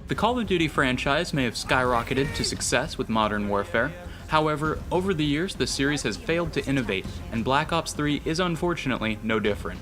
The Call of Duty franchise may have skyrocketed to success with Modern Warfare. However, over the years, the series has failed to innovate, and Black Ops 3 is unfortunately no different.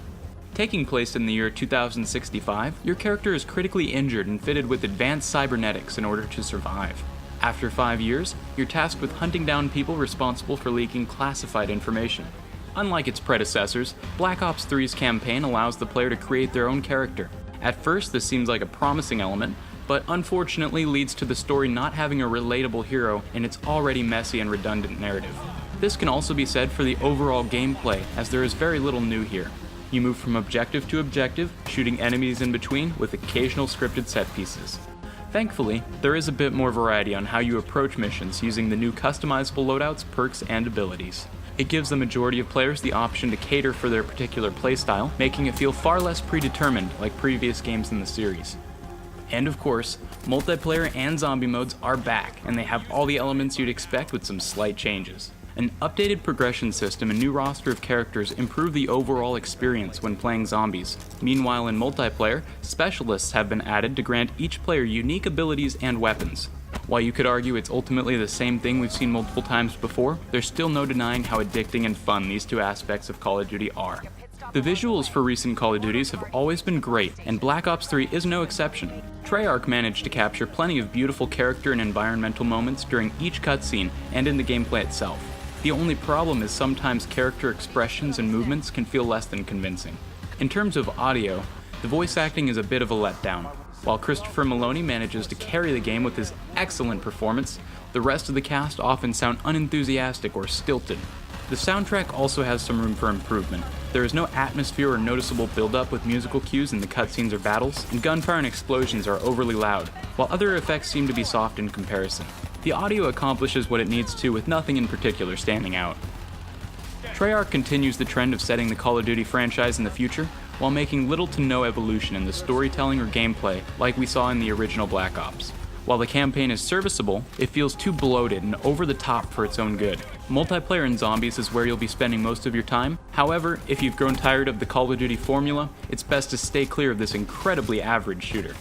Taking place in the year 2065, your character is critically injured and fitted with advanced cybernetics in order to survive. After 5 years, you're tasked with hunting down people responsible for leaking classified information. Unlike its predecessors, Black Ops 3's campaign allows the player to create their own character. At first, this seems like a promising element, but unfortunately leads to the story not having a relatable hero in its already messy and redundant narrative. This can also be said for the overall gameplay, as there is very little new here. You move from objective to objective, shooting enemies in between with occasional scripted set pieces. Thankfully, there is a bit more variety on how you approach missions using the new customizable loadouts, perks, and abilities. It gives the majority of players the option to cater for their particular playstyle, making it feel far less predetermined like previous games in the series. And of course, multiplayer and zombie modes are back, and they have all the elements you'd expect with some slight changes. An updated progression system and new roster of characters improve the overall experience when playing zombies. Meanwhile, in multiplayer, specialists have been added to grant each player unique abilities and weapons. While you could argue it's ultimately the same thing we've seen multiple times before, there's still no denying how addicting and fun these two aspects of Call of Duty are. The visuals for recent Call of Duties have always been great, and Black Ops 3 is no exception. Treyarch managed to capture plenty of beautiful character and environmental moments during each cutscene and in the gameplay itself. The only problem is sometimes character expressions and movements can feel less than convincing. In terms of audio, the voice acting is a bit of a letdown. While Christopher Maloney manages to carry the game with his excellent performance, the rest of the cast often sound unenthusiastic or stilted. The soundtrack also has some room for improvement. There is no atmosphere or noticeable build-up with musical cues in the cutscenes or battles, and gunfire and explosions are overly loud, while other effects seem to be soft in comparison. The audio accomplishes what it needs to with nothing in particular standing out. Treyarch continues the trend of setting the Call of Duty franchise in the future, while making little to no evolution in the storytelling or gameplay like we saw in the original Black Ops. While the campaign is serviceable, it feels too bloated and over the top for its own good. Multiplayer and zombies is where you'll be spending most of your time. However, if you've grown tired of the Call of Duty formula, it's best to stay clear of this incredibly average shooter.